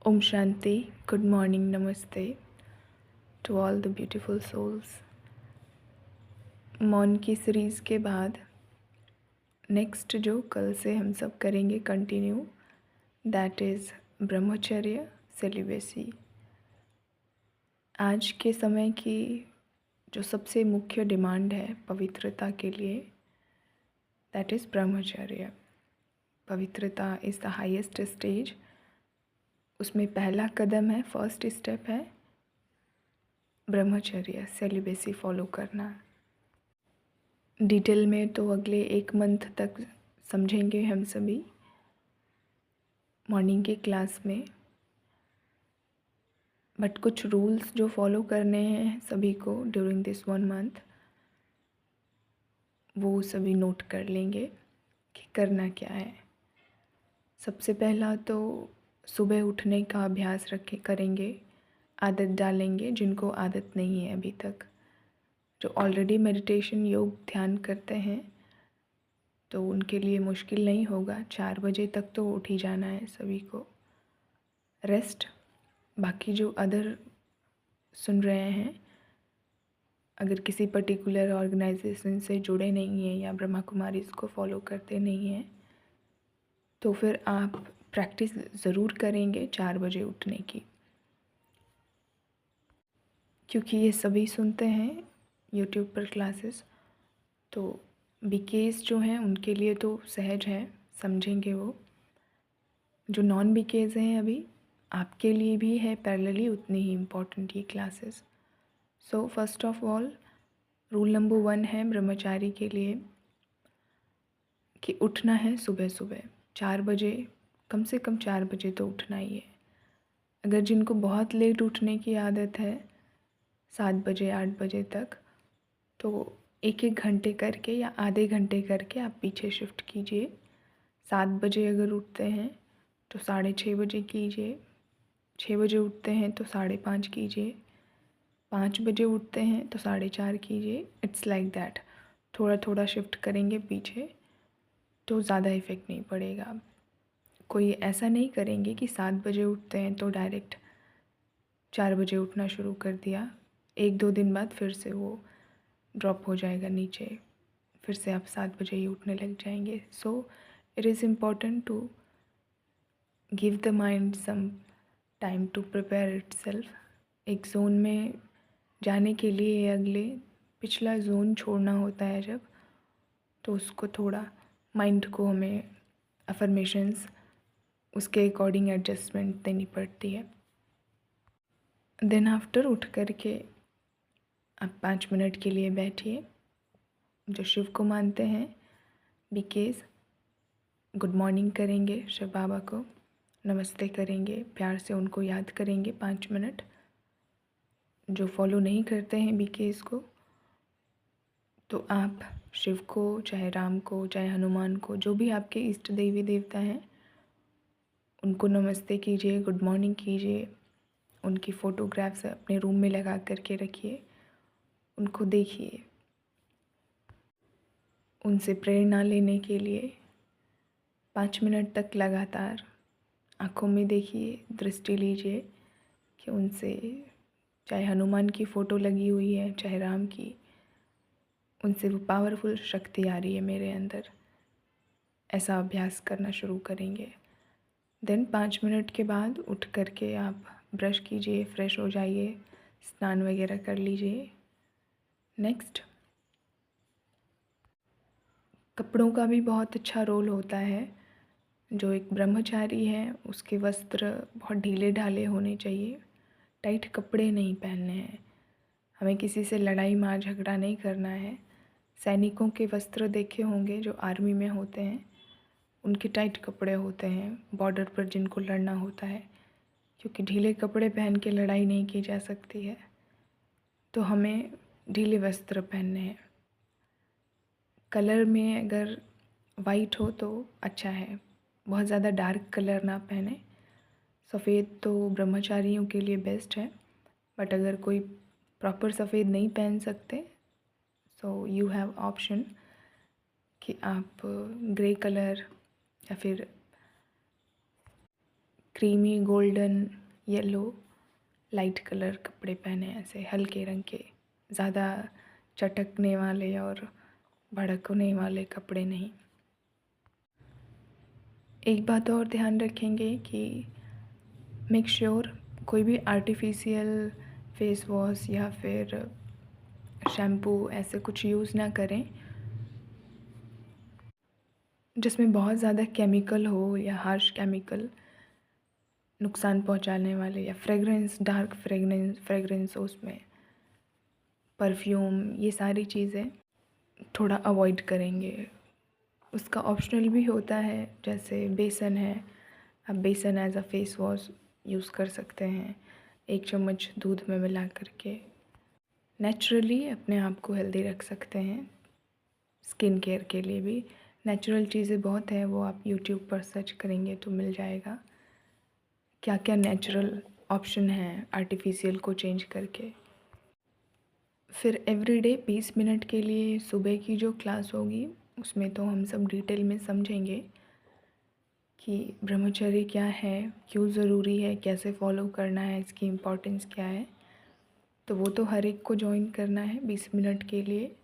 Om Shanti, good morning, namaste to all the beautiful souls. मौन की series के बाद नेक्स्ट जो कल से हम सब करेंगे कंटिन्यू, दैट इज़ ब्रह्मचर्य सेलिबेसी। आज के समय की जो सबसे मुख्य डिमांड है पवित्रता के लिए, दैट इज़ ब्रह्मचर्य। पवित्रता इज़ द हाईएस्ट स्टेज। उसमें पहला कदम है, फर्स्ट स्टेप है ब्रह्मचर्य सेलिबेसी फॉलो करना। डिटेल में तो अगले 1 मंथ तक समझेंगे हम सभी मॉर्निंग की क्लास में, बट कुछ रूल्स जो फॉलो करने हैं सभी को ड्यूरिंग दिस 1 मंथ, वो सभी नोट कर लेंगे कि करना क्या है। सबसे पहला तो सुबह उठने का अभ्यास करेंगे, आदत डालेंगे जिनको आदत नहीं है अभी तक। जो ऑलरेडी मेडिटेशन योग ध्यान करते हैं तो उनके लिए मुश्किल नहीं होगा, 4 बजे तक तो उठ ही जाना है सभी को। रेस्ट, बाकी जो अदर सुन रहे हैं, अगर किसी पर्टिकुलर ऑर्गेनाइजेशन से जुड़े नहीं हैं या ब्रह्मा कुमारी इसको फॉलो करते नहीं हैं, तो फिर आप प्रैक्टिस ज़रूर करेंगे 4 बजे उठने की, क्योंकि ये सभी सुनते हैं यूट्यूब पर क्लासेस। तो बीकेस जो हैं उनके लिए तो सहज है, समझेंगे वो। जो नॉन बीकेस हैं अभी, आपके लिए भी है पैरेलली उतनी ही इम्पोर्टेंट ये classes. So first of all rule number 1 है ब्रह्मचारी के लिए कि उठना है सुबह सुबह 4 बजे, कम से कम 4 बजे तो उठना ही है। अगर जिनको बहुत लेट उठने की आदत है 7 बजे 8 बजे तक, तो 1-1 घंटे करके या आधे घंटे करके आप पीछे शिफ्ट कीजिए। 7 बजे अगर उठते हैं तो 6:30 बजे कीजिए, 6 बजे उठते हैं तो 5:30 कीजिए, 5 बजे उठते हैं तो 4:30 कीजिए। इट्स लाइक दैट, थोड़ा थोड़ा शिफ्ट करेंगे पीछे तो ज़्यादा इफ़ेक्ट नहीं पड़ेगा। कोई ऐसा नहीं करेंगे कि 7 बजे उठते हैं तो डायरेक्ट 4 बजे उठना शुरू कर दिया, 1-2 दिन बाद फिर से वो ड्रॉप हो जाएगा नीचे, फिर से आप 7 बजे ही उठने लग जाएंगे। So it is important to give the mind some time to prepare itself. एक जोन में जाने के लिए अगले पिछला जोन छोड़ना होता है जब, तो उसको थोड़ा माइंड को हमें अफर्मेशंस उसके अकॉर्डिंग एडजस्टमेंट देनी पड़ती है। देन आफ्टर उठ कर के आप 5 मिनट के लिए बैठिए। जो शिव को मानते हैं बीकेस, गुड मॉर्निंग करेंगे शिव बाबा को, नमस्ते करेंगे, प्यार से उनको याद करेंगे 5 मिनट। जो फॉलो नहीं करते हैं बीकेस को, तो आप शिव को, चाहे राम को, चाहे हनुमान को, जो भी आपके इष्ट देवी देवता हैं, उनको नमस्ते कीजिए, गुड मॉर्निंग कीजिए। उनकी फ़ोटोग्राफ्स अपने रूम में लगा करके रखिए, उनको देखिए। उनसे प्रेरणा लेने के लिए 5 मिनट तक लगातार आँखों में देखिए, दृष्टि लीजिए कि उनसे, चाहे हनुमान की फ़ोटो लगी हुई है चाहे राम की, उनसे वो पावरफुल शक्ति आ रही है मेरे अंदर। ऐसा अभ्यास करना शुरू करेंगे। देन 5 मिनट के बाद उठ कर के आप ब्रश कीजिए, फ्रेश हो जाइए, स्नान वगैरह कर लीजिए। नेक्स्ट, कपड़ों का भी बहुत अच्छा रोल होता है। जो एक ब्रह्मचारी है उसके वस्त्र बहुत ढीले ढाले होने चाहिए, टाइट कपड़े नहीं पहनने हैं। हमें किसी से लड़ाई मार झगड़ा नहीं करना है। सैनिकों के वस्त्र देखे होंगे जो आर्मी में होते हैं, उनके टाइट कपड़े होते हैं बॉर्डर पर जिनको लड़ना होता है, क्योंकि ढीले कपड़े पहन के लड़ाई नहीं की जा सकती है। तो हमें ढीले वस्त्र पहनने हैं। कलर में अगर वाइट हो तो अच्छा है, बहुत ज़्यादा डार्क कलर ना पहने। सफ़ेद तो ब्रह्मचारियों के लिए बेस्ट है, बट अगर कोई प्रॉपर सफ़ेद नहीं पहन सकते, सो यू हैव ऑप्शन कि आप ग्रे कलर या फिर creamy golden yellow light colour कपड़े पहने, ऐसे हल्के रंग के, ज़्यादा चटकने वाले और भड़कने वाले कपड़े नहीं। एक बात और ध्यान रखेंगे कि मेक श्योर कोई भी आर्टिफिशियल फेस वॉश या फिर शैम्पू ऐसे कुछ यूज़ ना करें जिसमें बहुत ज़्यादा केमिकल हो या हार्श केमिकल नुकसान पहुंचाने वाले, या फ्रेगरेंस, डार्क फ्रेगरेंस हो उसमें, परफ्यूम, ये सारी चीज़ें थोड़ा अवॉइड करेंगे। उसका ऑप्शनल भी होता है, जैसे बेसन है, आप बेसन as a face wash use कर सकते हैं 1 चम्मच दूध में मिला करके। नेचुरली अपने आप को हेल्दी रख सकते हैं। स्किन केयर के लिए भी नेचुरल चीज़ें बहुत हैं, वो आप यूट्यूब पर सर्च करेंगे तो मिल जाएगा क्या क्या नेचुरल ऑप्शन हैं आर्टिफिशियल को चेंज करके। फिर एवरीडे 20 मिनट के लिए सुबह की जो क्लास होगी उसमें तो हम सब डिटेल में समझेंगे कि ब्रह्मचर्य क्या है, क्यों ज़रूरी है, कैसे फॉलो करना है, इसकी इम्पोर्टेंस क्या है। तो वो तो हर एक को ज्वाइन करना है 20 मिनट के लिए।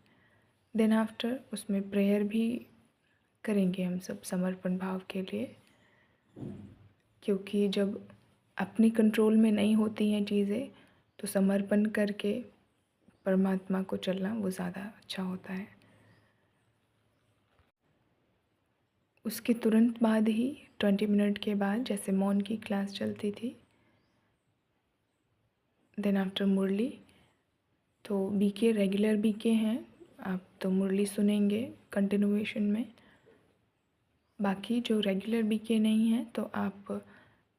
देन आफ्टर उसमें प्रेयर भी करेंगे हम सब समर्पण भाव के लिए, क्योंकि जब अपने कंट्रोल में नहीं होती हैं चीज़ें तो समर्पण करके परमात्मा को चलना वो ज़्यादा अच्छा होता है। उसके तुरंत बाद ही 20 मिनट के बाद जैसे मौन की क्लास चलती थी, देन आफ्टर मुरली, तो बीके रेगुलर बीके हैं, आप तो मुरली सुनेंगे कंटिन्यूएशन में। बाकी जो रेगुलर बीके नहीं हैं तो आप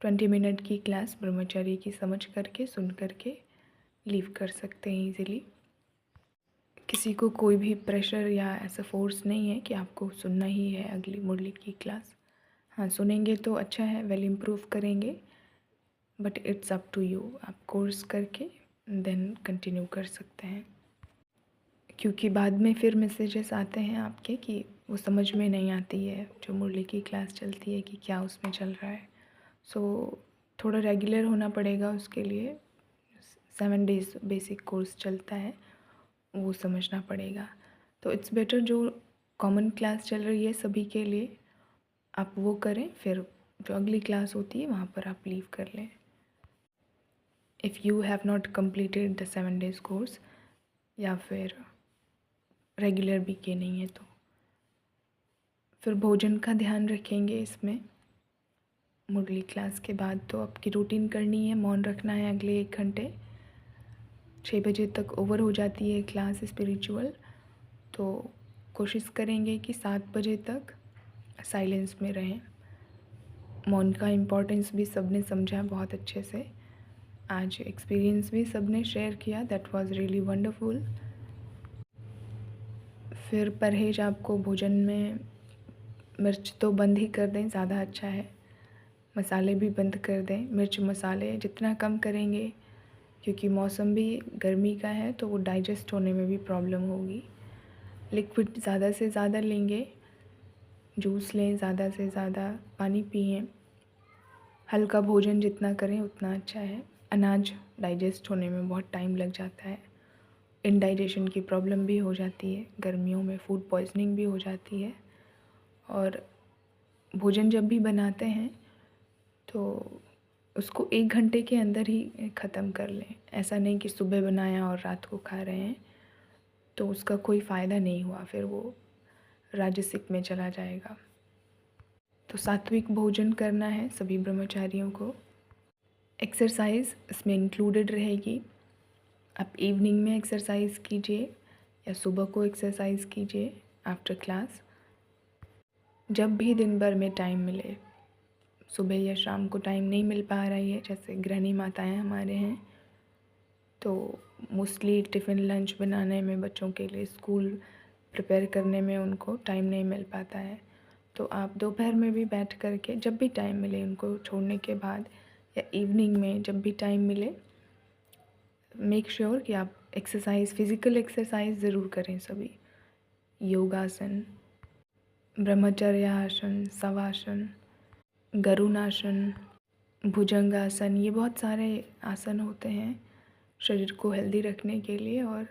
20 मिनट की क्लास ब्रह्मचारी की समझ करके सुन करके लीव कर सकते हैं ईज़िली। किसी को कोई भी प्रेशर या ऐसा फोर्स नहीं है कि आपको सुनना ही है अगली मुरली की क्लास। हाँ, सुनेंगे तो अच्छा है, वेल इम्प्रूव करेंगे, but it's up to you, आप कोर्स करके देन कंटिन्यू कर सकते हैं। क्योंकि बाद में फिर मैसेजेस आते हैं आपके कि वो समझ में नहीं आती है जो मुरली की क्लास चलती है कि क्या उसमें चल रहा है। सो थोड़ा रेगुलर होना पड़ेगा उसके लिए। 7 डेज़ बेसिक कोर्स चलता है, वो समझना पड़ेगा। तो इट्स बेटर जो कॉमन क्लास चल रही है सभी के लिए आप वो करें, फिर जो अगली क्लास होती है वहाँ पर आप लीव कर लें। If you have not completed the 7 days course या फिर रेगुलर बीके नहीं है तो। फिर भोजन का ध्यान रखेंगे इसमें। मुरली क्लास के बाद तो आपकी रूटीन करनी है, मौन रखना है अगले 1 घंटे। 6 बजे तक ओवर हो जाती है क्लास स्पिरिचुअल, तो कोशिश करेंगे कि 7 बजे तक साइलेंस में रहें। मौन का इम्पोर्टेंस भी सब ने समझा बहुत अच्छे से। आज एक्सपीरियंस भी सब ने शेयर किया, दैट वाज रियली वंडरफुल। फिर परहेज आपको भोजन में, मिर्च तो बंद ही कर दें, ज़्यादा अच्छा है। मसाले भी बंद कर दें, मिर्च मसाले जितना कम करेंगे, क्योंकि मौसम भी गर्मी का है तो वो डाइजेस्ट होने में भी प्रॉब्लम होगी। लिक्विड ज़्यादा से ज़्यादा लेंगे, जूस लें, ज़्यादा से ज़्यादा पानी पिएं, हल्का भोजन जितना करें उतना अच्छा है। अनाज डाइजेस्ट होने में बहुत टाइम लग जाता है, इनडाइजेशन की प्रॉब्लम भी हो जाती है, गर्मियों में फूड पॉइजनिंग भी हो जाती है। और भोजन जब भी बनाते हैं तो उसको 1 घंटे के अंदर ही ख़त्म कर लें। ऐसा नहीं कि सुबह बनाया और रात को खा रहे हैं, तो उसका कोई फ़ायदा नहीं हुआ, फिर वो राजसिक में चला जाएगा। तो सात्विक भोजन करना है सभी ब्रह्मचारियों को। एक्सरसाइज इसमें इंक्लूडेड रहेगी। आप इवनिंग में एक्सरसाइज कीजिए या सुबह को एक्सरसाइज कीजिए आफ्टर क्लास, जब भी दिन भर में टाइम मिले। सुबह या शाम को टाइम नहीं मिल पा रही है, जैसे गृहिणी माताएं हमारे हैं तो मोस्टली टिफ़िन लंच बनाने में, बच्चों के लिए स्कूल प्रिपेयर करने में उनको टाइम नहीं मिल पाता है, तो आप दोपहर में भी बैठ कर के जब भी टाइम मिले, उनको छोड़ने के बाद या इवनिंग में जब भी टाइम मिले, मेक श्योर कि आप एक्सरसाइज, फ़िज़िकल एक्सरसाइज ज़रूर करें सभी। योगासन, ब्रह्मचर्य आसन, शवासन, गरुणासन, भुजंगासन, ये बहुत सारे आसन होते हैं शरीर को हेल्दी रखने के लिए। और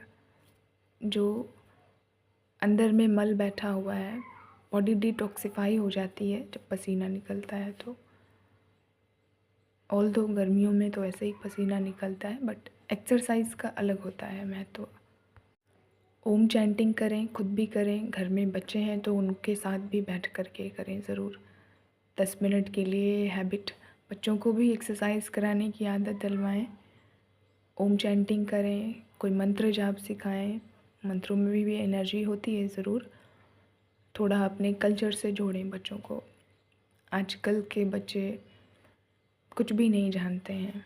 जो अंदर में मल बैठा हुआ है, बॉडी डिटॉक्सिफाई हो जाती है जब पसीना निकलता है। तो ऑल दो गर्मियों में तो ऐसे ही पसीना निकलता है, बट एक्सरसाइज का अलग होता है महत्व। ओम चैंटिंग करें, खुद भी करें, घर में बच्चे हैं तो उनके साथ भी बैठ कर के करें ज़रूर। 10 मिनट के लिए हैबिट, बच्चों को भी एक्सरसाइज कराने की आदत डलवाएं। ओम चैंटिंग करें, कोई मंत्र जाप सिखाएं। मंत्रों में भी एनर्जी होती है ज़रूर। थोड़ा अपने कल्चर से जोड़ें बच्चों को। आजकल के बच्चे कुछ भी नहीं जानते हैं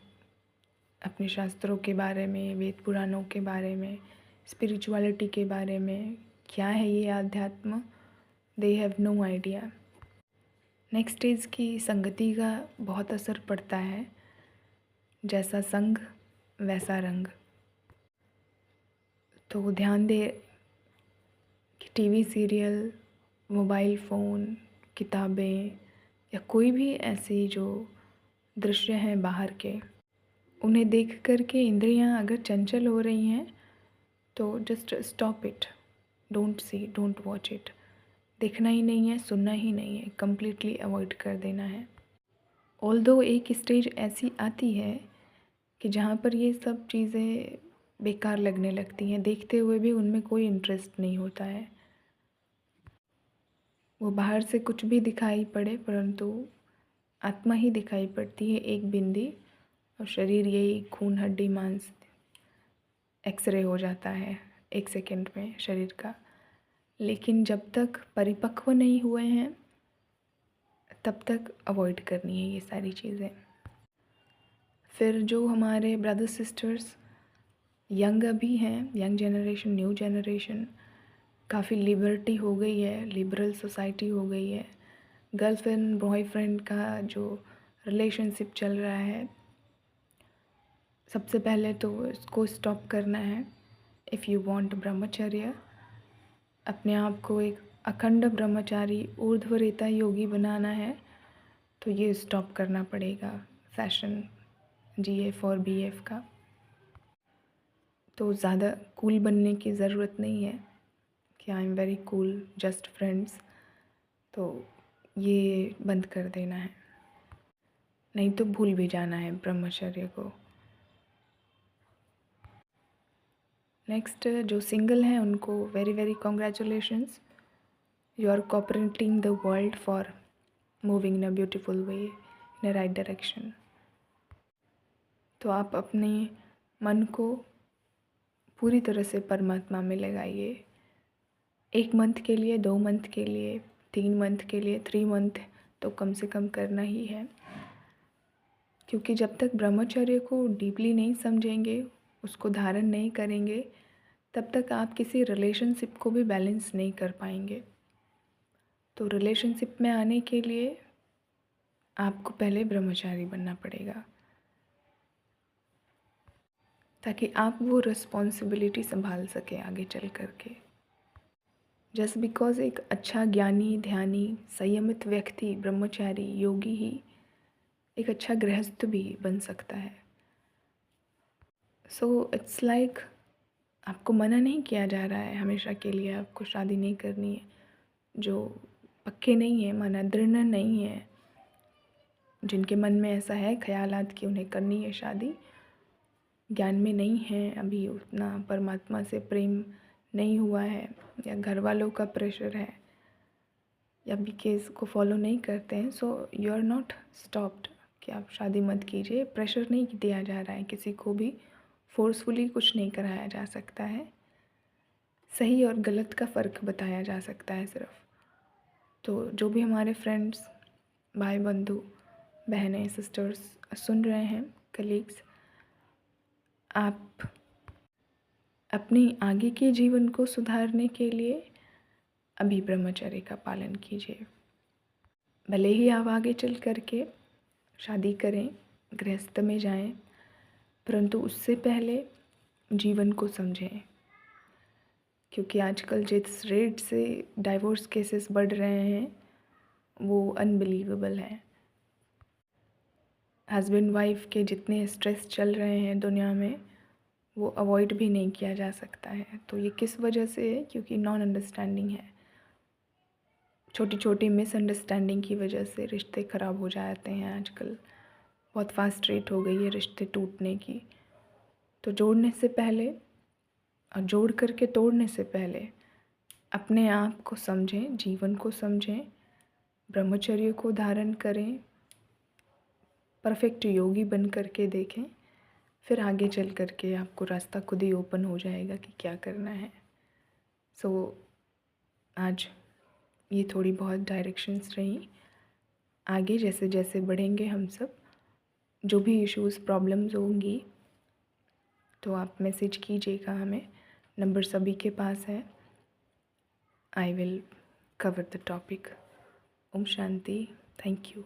अपने शास्त्रों के बारे में, वेद पुराणों के बारे में, स्पिरिचुअलिटी के बारे में। क्या है ये आध्यात्म, they have no idea. Next is कि संगति का बहुत असर पड़ता है। जैसा संग वैसा रंग। तो ध्यान दे कि टीवी सीरियल, मोबाइल फ़ोन, किताबें या कोई भी ऐसी जो दृश्य हैं बाहर के, उन्हें देख कर के इंद्रियां अगर चंचल हो रही हैं तो just stop it, don't see, don't watch it. देखना ही नहीं है, सुनना ही नहीं है, कम्प्लीटली अवॉइड कर देना है। ऑल्दो एक स्टेज ऐसी आती है कि जहाँ पर ये सब चीज़ें बेकार लगने लगती हैं, देखते हुए भी उनमें कोई इंटरेस्ट नहीं होता है। वो बाहर से कुछ भी दिखाई पड़े, परंतु आत्मा ही दिखाई पड़ती है एक बिंदी, और शरीर यही खून हड्डी मांस एक्सरे हो जाता है 1 सेकंड में शरीर का। लेकिन जब तक परिपक्व नहीं हुए हैं तब तक अवॉइड करनी है ये सारी चीज़ें। फिर जो हमारे ब्रदर्स सिस्टर्स यंग अभी हैं, यंग जनरेशन, न्यू जनरेशन, काफ़ी लिबर्टी हो गई है, लिबरल सोसाइटी हो गई है। गर्लफ्रेंड बॉयफ्रेंड का जो रिलेशनशिप चल रहा है, सबसे पहले तो इसको स्टॉप करना है। इफ़ यू वांट ब्रह्मचर्य, अपने आप को एक अखंड ब्रह्मचारी ऊर्ध्वरेता योगी बनाना है, तो ये स्टॉप करना पड़ेगा फैशन GF और BF का। तो ज़्यादा कूल बनने की ज़रूरत नहीं है कि I am very cool, just friends. तो ये बंद कर देना है, नहीं तो भूल भी जाना है ब्रह्मचर्य को। नेक्स्ट, जो सिंगल हैं उनको very very congratulations, you are cooperating the world for moving in a beautiful way, in a right direction. तो आप अपने मन को पूरी तरह से परमात्मा में लगाइए। 1 मंथ के लिए, 2 मंथ के लिए, 3 मंथ के लिए, 3 मंथ तो कम से कम करना ही है। क्योंकि जब तक ब्रह्मचर्य को डीपली नहीं समझेंगे, उसको धारण नहीं करेंगे, तब तक आप किसी रिलेशनशिप को भी बैलेंस नहीं कर पाएंगे। तो रिलेशनशिप में आने के लिए आपको पहले ब्रह्मचारी बनना पड़ेगा, ताकि आप वो रिस्पॉन्सिबिलिटी संभाल सकें आगे चल कर के। जस्ट बिकॉज एक अच्छा ज्ञानी, ध्यानी, संयमित व्यक्ति, ब्रह्मचारी, योगी ही एक अच्छा गृहस्थ भी बन सकता है। सो इट्स लाइक आपको मना नहीं किया जा रहा है हमेशा के लिए आपको शादी नहीं करनी है। जो पक्के नहीं है, माना दृढ़ नहीं है, जिनके मन में ऐसा है ख्यालात कि उन्हें करनी है शादी, ज्ञान में नहीं है, अभी उतना परमात्मा से प्रेम नहीं हुआ है, या घर वालों का प्रेशर है, या भी केस को फॉलो नहीं करते हैं, so you are not stopped कि आप शादी मत कीजिए। प्रेशर नहीं दिया जा रहा है, किसी को भी फोर्सफुली कुछ नहीं कराया जा सकता है। सही और गलत का फ़र्क बताया जा सकता है सिर्फ। तो जो भी हमारे फ्रेंड्स, भाई बंधु, बहनें, सिस्टर्स सुन रहे हैं, कलीग्स, आप अपनी आगे के जीवन को सुधारने के लिए अभी ब्रह्मचर्य का पालन कीजिए। भले ही आप आगे चल कर के शादी करें, गृहस्थ में जाएं, परंतु उससे पहले जीवन को समझें। क्योंकि आजकल जिस रेट से डाइवोर्स केसेस बढ़ रहे हैं वो अनबिलीवेबल है। हस्बैंड वाइफ के जितने स्ट्रेस चल रहे हैं दुनिया में वो अवॉइड भी नहीं किया जा सकता है। तो ये किस वजह से है? क्योंकि नॉन अंडरस्टैंडिंग है। छोटी छोटी मिसअंडरस्टैंडिंग की वजह से रिश्ते ख़राब हो जाते हैं आजकल। बहुत फास्ट रेट हो गई है रिश्ते टूटने की। तो जोड़ने से पहले और जोड़ करके तोड़ने से पहले अपने आप को समझें, जीवन को समझें, ब्रह्मचर्य को धारण करें, परफेक्ट योगी बन करके देखें। फिर आगे चल करके आपको रास्ता खुद ही ओपन हो जाएगा कि क्या करना है। सो आज ये थोड़ी बहुत डायरेक्शंस रही। आगे जैसे जैसे बढ़ेंगे हम सब, जो भी इश्यूज़ प्रॉब्लम्स होंगी तो आप मैसेज कीजिएगा हमें, नंबर सभी के पास है। I will cover the topic. Om Shanti. Thank you.